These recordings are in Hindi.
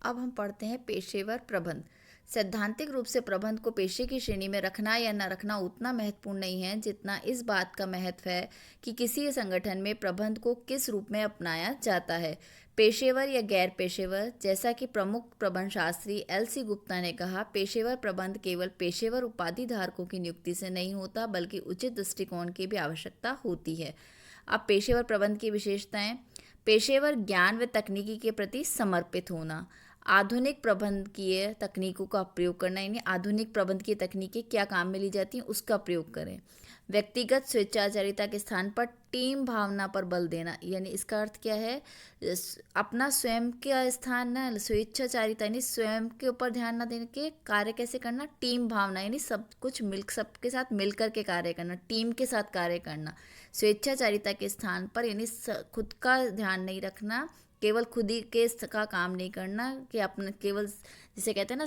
अब हम पढ़ते हैं पेशेवर प्रबंध। सैद्धांतिक रूप से प्रबंध को पेशे की श्रेणी में रखना या न रखना उतना महत्वपूर्ण नहीं है जितना इस बात का महत्व है कि किसी संगठन में प्रबंध को किस रूप में अपनाया जाता है, पेशेवर या गैर पेशेवर। जैसा कि प्रमुख प्रबंध शास्त्री एल.सी. गुप्ता ने कहा, पेशेवर प्रबंध केवल पेशेवर उपाधि धारकों की नियुक्ति से नहीं होता बल्कि उचित दृष्टिकोण की भी आवश्यकता होती है। अब पेशेवर प्रबंध की विशेषताएं। पेशेवर ज्ञान व तकनीकी के प्रति समर्पित होना, आधुनिक प्रबंधकीय तकनीकों का प्रयोग करना, यानी आधुनिक प्रबंधकीय तकनीकें क्या काम में ली जाती हैं उसका प्रयोग करें। व्यक्तिगत स्वेच्छाचारिता के स्थान पर टीम भावना पर बल देना, यानी इसका अर्थ क्या है, अपना स्वयं का स्थान ना, स्वेच्छाचारिता यानी स्वयं के ऊपर ध्यान ना देने के कार्य कैसे करना, टीम भावना यानी सब कुछ सबके साथ मिलकर के कार्य करना, टीम के साथ कार्य करना। स्वेच्छाचारिता के स्थान पर यानी खुद का ध्यान नहीं रखना, केवल खुद ही के का काम नहीं करना कि अपना केवल जिसे कहते हैं ना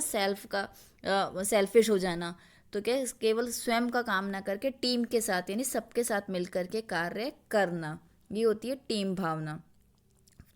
सेल्फिश हो जाना, तो क्या केवल स्वयं का काम ना करके टीम के साथ यानी सबके साथ मिलकर के कार्य करना, ये होती है टीम भावना।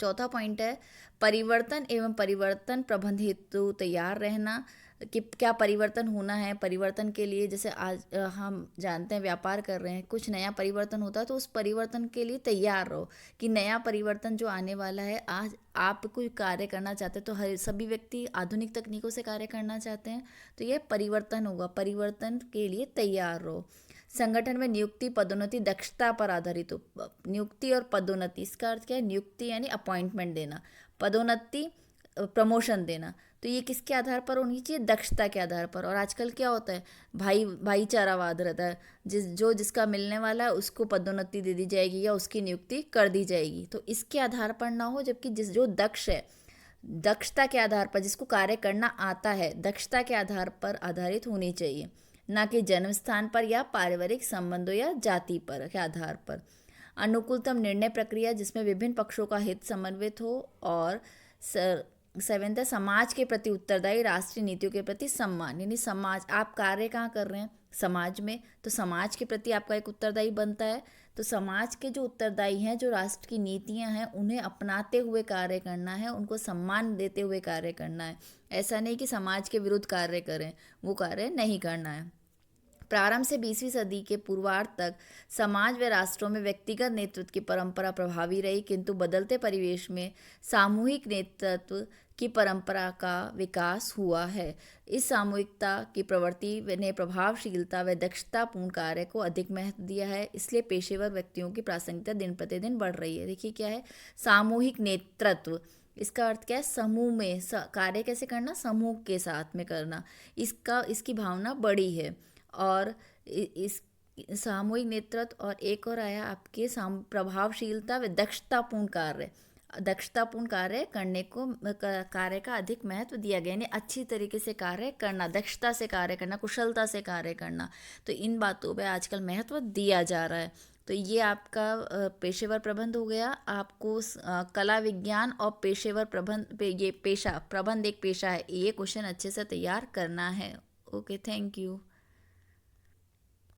चौथा पॉइंट है परिवर्तन एवं परिवर्तन प्रबंध हेतु तैयार रहना, कि क्या परिवर्तन होना है, परिवर्तन के लिए जैसे आज हम जानते हैं व्यापार कर रहे हैं, कुछ नया परिवर्तन होता है तो उस परिवर्तन के लिए तैयार रहो कि नया परिवर्तन जो आने वाला है, आज आप कोई कार्य करना चाहते हैं तो हर सभी व्यक्ति आधुनिक तकनीकों से कार्य करना चाहते हैं, तो यह परिवर्तन होगा, परिवर्तन के लिए तैयार रहो। संगठन में नियुक्ति पदोन्नति दक्षता पर आधारित हो। नियुक्ति और पदोन्नति, इसका अर्थ क्या है, नियुक्ति यानी अपॉइंटमेंट देना, पदोन्नति प्रमोशन देना, तो ये किसके आधार पर होनी चाहिए, दक्षता के आधार पर। और आजकल क्या होता है, भाईचारावाद रहता है, जिसका मिलने वाला है उसको पदोन्नति दे दी जाएगी या उसकी नियुक्ति कर दी जाएगी, तो इसके आधार पर ना हो, जबकि जो दक्ष है दक्षता के आधार पर, जिसको कार्य करना आता है, दक्षता के आधार पर आधारित होनी चाहिए, ना कि जन्म स्थान पर या पारिवारिक संबंधों या जाति पर के आधार पर। अनुकूलतम निर्णय प्रक्रिया जिसमें विभिन्न पक्षों का हित समन्वित हो। और सेवेंथ है समाज के प्रति उत्तरदायी, राष्ट्रीय नीतियों के प्रति सम्मान, यानी समाज, आप कार्य कहाँ कर रहे हैं, समाज में, तो समाज के प्रति आपका एक उत्तरदायी बनता है, तो समाज के जो उत्तरदायी हैं, जो राष्ट्र की नीतियां हैं उन्हें अपनाते हुए कार्य करना है, उनको सम्मान देते हुए कार्य करना है। ऐसा नहीं कि समाज के विरुद्ध कार्य करें, वो कार्य नहीं करना है। प्रारंभ से 20वीं सदी के पूर्वार्ध तक समाज व राष्ट्रों में व्यक्तिगत नेतृत्व की परंपरा प्रभावी रही, किंतु बदलते परिवेश में सामूहिक नेतृत्व की परंपरा का विकास हुआ है। इस सामूहिकता की प्रवृत्ति ने प्रभावशीलता व दक्षतापूर्ण कार्य को अधिक महत्व दिया है, इसलिए पेशेवर व्यक्तियों की प्रासंगिकता दिन प्रतिदिन बढ़ रही है। देखिए क्या है सामूहिक नेतृत्व, इसका अर्थ क्या है, समूह में कार्य कैसे करना, समूह के साथ में करना, इसकी भावना बड़ी है। और इस सामूहिक नेतृत्व, और एक और आया आपके प्रभावशीलता व दक्षतापूर्ण कार्य करने को कार्य का अधिक महत्व दिया गया, यानी अच्छी तरीके से कार्य करना, दक्षता से कार्य करना, कुशलता से कार्य करना, तो इन बातों पे आजकल महत्व दिया जा रहा है। तो ये आपका पेशेवर प्रबंध हो गया। आपको कला विज्ञान और पेशेवर प्रबंध ये प्रबंध एक पेशा है, ये क्वेश्चन अच्छे से तैयार करना है। Okay, thank you.